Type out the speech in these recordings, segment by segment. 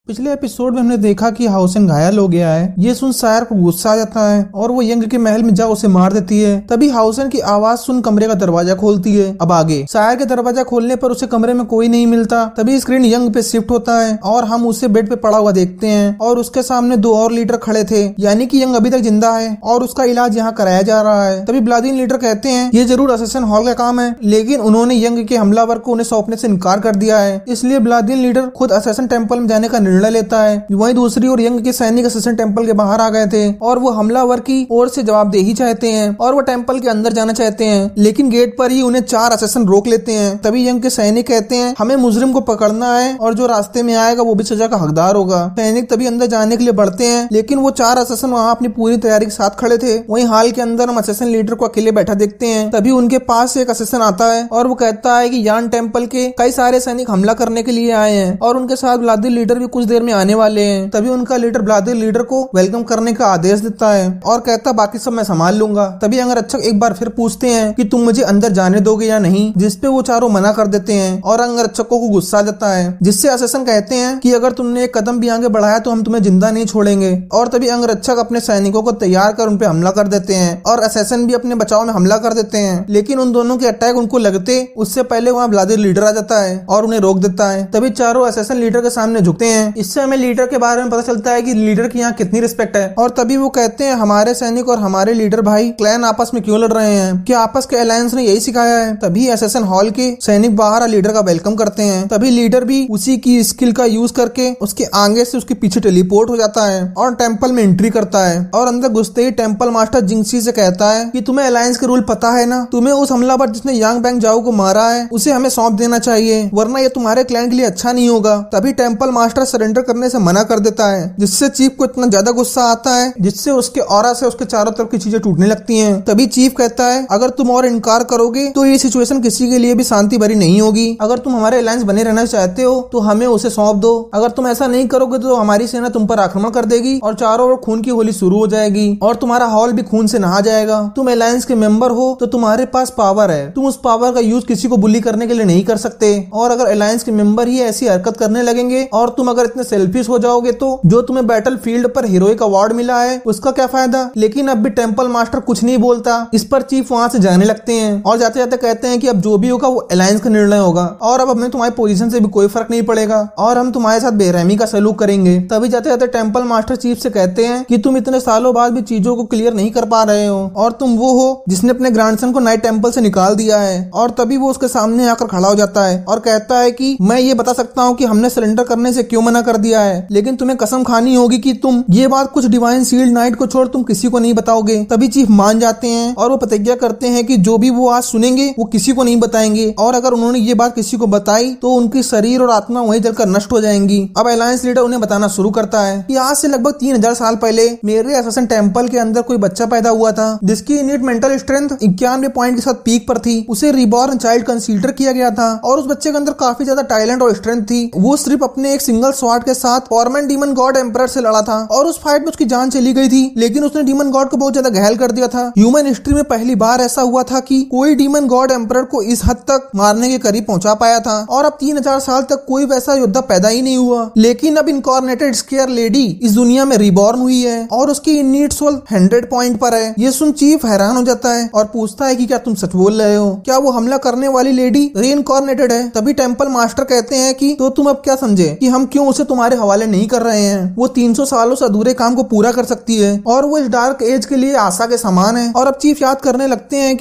पिछले एपिसोड में हमने देखा कि हाउसेन घायल हो गया है। ये सुन सायर को गुस्सा आ जाता है और वो यंग के महल में जा उसे मार देती है। तभी हाउसेन की आवाज सुन कमरे का दरवाजा खोलती है। अब आगे सायर के दरवाजा खोलने पर उसे कमरे में कोई नहीं मिलता। तभी स्क्रीन यंग पे शिफ्ट होता है और हम उसे बेड पे पड़ा हुआ देखते हैं और उसके सामने दो और लीडर खड़े थे, यानी कि यंग अभी तक जिंदा है और उसका इलाज यहाँ कराया जा रहा है। तभी ब्लादिन लीडर कहते हैं ये जरूर असैसिन हॉल का काम है, लेकिन उन्होंने यंग के हमलावर को उन्हें सौंपने से इनकार कर दिया है। इसलिए ब्लादिन लीडर खुद असैसिन टेम्पल में जाने का निर्णय लेता है। वहीं दूसरी ओर यंग के सैनिक असैसिन टेम्पल के बाहर आ गए थे और वो हमलावर की ओर से जवाबदेही चाहते हैं और वो टेम्पल के अंदर जाना चाहते हैं, लेकिन गेट पर ही उन्हें 4 असैसिन रोक लेते हैं। तभी यंग के सैनिक कहते हैं हमें मुजरिम को पकड़ना है और जो रास्ते में आएगा वो भी सजा का हकदार होगा। सैनिक तभी अंदर जाने के लिए बढ़ते हैं, लेकिन वो 4 असैसिन वहाँ अपनी पूरी तैयारी के साथ खड़े थे। वहीं हाल के अंदर हम असैसिन लीडर को अकेले बैठा देखते हैं। तभी उनके पास एक असैसिन आता है और वो कहता है कि यान टेम्पल के कई सारे सैनिक हमला करने के लिए आए हैं और उनके साथ ब्लादिन लीडर भी कुछ देर में आने वाले हैं। तभी उनका लीडर ब्लादिन लीडर को वेलकम करने का आदेश देता है और कहता बाकी सब मैं संभाल लूंगा। तभी अंगरक्षक एक बार फिर पूछते हैं कि तुम मुझे अंदर जाने दोगे या नहीं, जिसपे वो चारों मना कर देते हैं और अंगरक्षकों को गुस्सा देता है, जिससे असैसिन कहते हैं कि अगर तुमने एक कदम भी आगे बढ़ाया तो हम तुम्हें जिंदा नहीं छोड़ेंगे। और तभी अंगरक्षक अपने सैनिकों को तैयार कर उन पे हमला कर देते हैं और असैसिन भी अपने बचाव में हमला कर देते हैं, लेकिन उन दोनों के अटैक उनको लगते उससे पहले वहाँ ब्लादिन लीडर आ जाता है और उन्हें रोक देता है। तभी चारों असैसिन लीडर के सामने झुकते हैं। इससे हमें लीडर के बारे में पता चलता है कि लीडर की यहाँ कितनी रिस्पेक्ट है। और तभी वो कहते हैं हमारे सैनिक और हमारे लीडर भाई क्लैन आपस में क्यों लड़ रहे हैं, क्या आपस के अलायंस ने यही सिखाया है। तभी असैसिन हॉल के सैनिक बाहर लीडर का वेलकम करते हैं। तभी लीडर भी उसी की स्किल का यूज करके उसके आगे से उसके पीछे टेलीपोर्ट हो जाता है और टेम्पल में एंट्री करता है और अंदर घुसते ही टेम्पल मास्टर जिंगसी से कहता है कि तुम्हें अलायंस के रूल पता है ना, तुम्हें उस हमलावर जिसने यांग बैंग जाओ को मारा है उसे हमें सौंप देना चाहिए, वरना ये तुम्हारे क्लैन के लिए अच्छा नहीं होगा। तभी टेम्पल मास्टर सरेंडर करने से मना कर देता है, जिससे चीफ को इतना ज्यादा गुस्सा आता है जिससे उसके ऑरा से उसके चारों तरफ की चीजें टूटने लगती हैं। तभी चीफ कहता है अगर तुम और इनकार करोगे तो ये सिचुएशन किसी के लिए भी शांति भरी नहीं होगी। अगर तुम हमारे अलायंस बने रहना चाहते हो तो हमें उसे सौंप दो, अगर तुम ऐसा नहीं करोगे तो हमारी सेना तुम पर आक्रमण कर देगी और चारों ओर खून की होली शुरू हो जाएगी और तुम्हारा हॉल भी खून से नहा जाएगा। तुम अलायंस के मेंबर हो तो तुम्हारे पास पावर है, तुम उस पावर का यूज किसी को बुली करने के लिए नहीं कर सकते, और अगर अलायंस के मेंबर ही ऐसी हरकत करने लगेंगे और तुम अगर इतने सेल्फिश हो जाओगे तो जो तुम्हें बैटल फील्ड पर हीरोइक अवार्ड मिला है उसका क्या फायदा। लेकिन अब भी टेम्पल मास्टर कुछ नहीं बोलता। इस पर चीफ वहां से जाने लगते हैं और जाते जाते कहते हैं कि अब जो भी होगा वो अलायंस का निर्णय होगा और अब हमें तुम्हारी पोजीशन से भी कोई फर्क नहीं पड़ेगा और हम तुम्हारे साथ बेरहमी का सलूक करेंगे। तभी जाते जाते टेम्पल मास्टर चीफ से कहते हैं कि तुम इतने सालों बाद भी चीजों को क्लियर नहीं कर पा रहे हो और तुम वो हो जिसने अपने ग्रैंडसन को नाइट टेम्पल से निकाल दिया है। और तभी वो उसके सामने आकर खड़ा हो जाता है और कहता है कि मैं ये बता सकता हूँ कि हमने सरेंडर करने से क्यों मना कर दिया है, लेकिन तुम्हें कसम खानी होगी कि तुम ये बात कुछ डिवाइन शील्ड नाइट को छोड़ तुम किसी को नहीं बताओगे। तभी चीफ मान जाते हैं और वो प्रतिज्ञा करते हैं कि जो भी वो आज सुनेंगे वो किसी को नहीं बताएंगे और अगर उन्होंने ये बात किसी को बताई तो उनकी शरीर और आत्मा वहीं जलकर नष्ट हो जाएंगी। अब अलायंस लीडर उन्हें बताना शुरू करता है कि आज से लगभग 3000 साल पहले मेरे असैसिन टेम्पल के अंदर कोई बच्चा पैदा हुआ था जिसकी इनिट मेंटल स्ट्रेंथ 91 पॉइंट के साथ पीक पर थी। उसे रिबॉर्न चाइल्ड कंसीडर किया गया था और उस बच्चे के अंदर काफी ज्यादा टैलेंट और स्ट्रेंथ थी। वो सिर्फ अपने एक सिंगल स्वॉर्ड के साथ फॉर्मन डीमन गॉड एम्परर से लड़ा था और उस फाइट में उसकी जान चली गई थी, लेकिन उसने डीमन गॉड को बहुत ज्यादा घायल कर दिया था। ह्यूमन हिस्ट्री में पहली बार ऐसा हुआ था कि कोई डीमन गॉड एम्परर को इस हद तक मारने के करीब पहुंचा पाया था और अब 3000 साल तक कोई वैसा योद्धा पैदा ही नहीं हुआ। लेकिन अब इनकॉर्नेटेड स्केयर लेडी इस दुनिया में रिबॉर्न हुई है और उसकी इनिट सोल 100 पॉइंट पर है। ये सुन चीफ हैरान हो जाता है और पूछता है कि क्या तुम सच बोल रहे हो, क्या वो हमला करने वाली लेडी रीइनकॉर्नेटेड है। तभी टेम्पल मास्टर कहते हैं कि तो तुम अब क्या समझे कि हम क्यों उसे तुम्हारे हवाले नहीं कर रहे हैं, वो 300 सालों से अधूरे काम को पूरा कर सकती है और वो इस डार्क एज के लिए आशा के समान है। और अब चीफ याद करने लगते हैं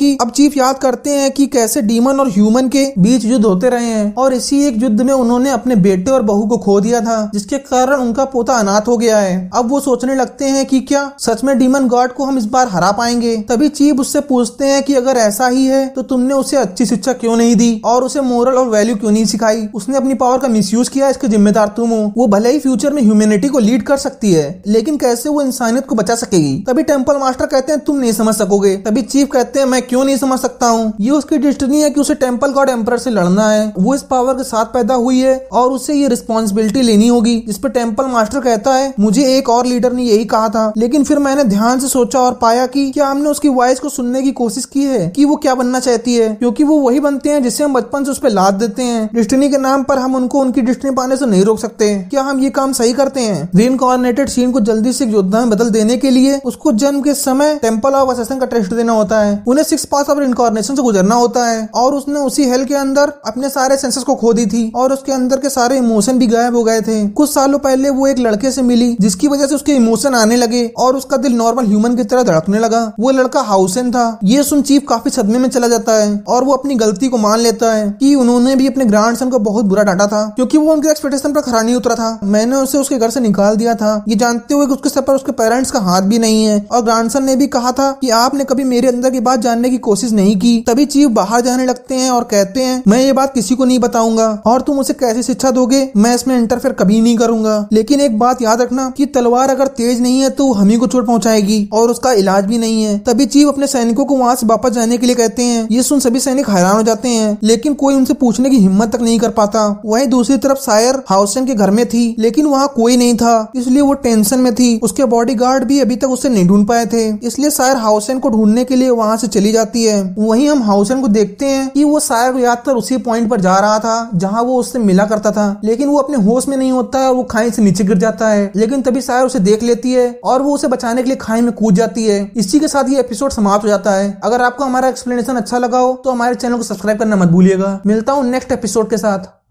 कि कैसे डीमन और ह्यूमन के बीच युद्ध होते रहे हैं और इसी एक युद्ध में उन्होंने अपने बेटे और बहू को खो दिया था, जिसके कारण उनका पोता अनाथ हो गया है। अब वो सोचने लगते हैं कि क्या सच में डीमन गॉड को हम इस बार हरा पाएंगे। तभी चीफ उससे पूछते हैं कि अगर ऐसा ही है तो तुमने उसे अच्छी शिक्षा क्यों नहीं दी और उसे मोरल और वैल्यू क्यों नहीं सिखाई। उसने अपनी पावर का मिसयूज किया, इसके जिम्मेदार तुम हो। वो भले ही फ्यूचर में ह्यूमैनिटी को लीड कर सकती है, लेकिन कैसे वो इंसानियत को बचा सकेगी। तभी टेम्पल मास्टर कहते हैं तुम नहीं समझ सकोगे। तभी चीफ कहते हैं मैं क्यों नहीं समझ सकता हूँ, ये उसकी डेस्टिनी है कि उसे टेम्पल गॉड एम्परर से लड़ना है। वो इस पावर के साथ पैदा हुई है और उसे ये रिस्पॉन्सिबिलिटी लेनी होगी। इस पर टेम्पल मास्टर कहता है मुझे एक और लीडर ने यही कहा था, लेकिन फिर मैंने ध्यान से सोचा और पाया कि क्या हमने उसकी वॉइस को सुनने की कोशिश की है कि वो क्या बनना चाहती है, क्योंकि वो वही बनते हैं जिसे हम बचपन से उस पर लाद देते हैं। डेस्टिनी के नाम पर हम उनको उनकी डेस्टिनी पाने से नहीं रोक सकते क्या हम ये काम सही करते हैं? रीइंकार्नेटेड शीन को जल्दी से एक योद्धा में बदल देने के लिए उसको जन्म के समय टेंपल ऑफ असैसिन का टेस्ट देना होता है। उन्हें 6 पास ऑफ रीइंकार्नेशन से गुजरना होता है और उसने उसी हेल के अंदर अपने सारे सेंसेस को खो दी थी और उसके अंदर के सारे इमोशन भी गायब हो गए थे। कुछ सालों पहले वो एक लड़के से मिली जिसकी वजह से उसके इमोशन आने लगे और उसका दिल नॉर्मल ह्यूमन की तरह धड़कने लगा। वो लड़का हाउसेन था। ये सुन चीफ काफी सदमे में चला जाता है और वो अपनी गलती को मान लेता है कि उन्होंने भी अपने ग्रैंडसन को बहुत बुरा डांटा था क्योंकि वो उनके एक्सपेक्टेशन पर खरा नहीं उतरा था। मैंने उसे उसके घर से निकाल दिया था ये जानते हुए कि उसके सर पर उसके पेरेंट्स का हाथ भी नहीं है और ग्रैंडसन ने भी कहा था कि आपने कभी मेरे अंदर की बात जानने की कोशिश नहीं की। तभी चीफ बाहर जाने लगते हैं और कहते हैं मैं ये बात किसी को नहीं बताऊंगा और तुम उसे कैसी शिक्षा दोगे मैं इसमें इंटरफेयर कभी नहीं करूंगा, लेकिन एक बात याद रखना कि तलवार अगर तेज नहीं है तो हम ही को चोट पहुंचाएगी और उसका इलाज भी नहीं है। तभी चीफ अपने सैनिकों को वहां से वापस जाने के लिए कहते हैं। ये सुन सभी सैनिक हैरान हो जाते हैं लेकिन कोई उनसे पूछने की हिम्मत तक नहीं कर पाता। वहीं दूसरी तरफ सायर हाउसेन के घर में थी लेकिन वहाँ कोई नहीं था इसलिए वो टेंशन में थी। उसके बॉडीगार्ड भी अभी तक उसे नहीं ढूंढ पाए थे इसलिए सायर हाउसेन को ढूंढने के लिए वहाँ से चली जाती है। वहीं हम हाउसेन को देखते हैं कि वो सायर को याद कर उसी पॉइंट पर जा रहा था जहाँ वो उससे मिला करता था लेकिन वो अपने होश में नहीं होता है और वो खाई से नीचे गिर जाता है। लेकिन तभी सायर उसे देख लेती है और वो उसे बचाने के लिए खाई में कूद जाती है। इसी के साथ ये एपिसोड समाप्त हो जाता है। अगर आपको हमारा एक्सप्लेनेशन अच्छा लगा हो तो हमारे चैनल को सब्सक्राइब करना मत भूलिएगा। मिलता हूँ नेक्स्ट एपिसोड के साथ।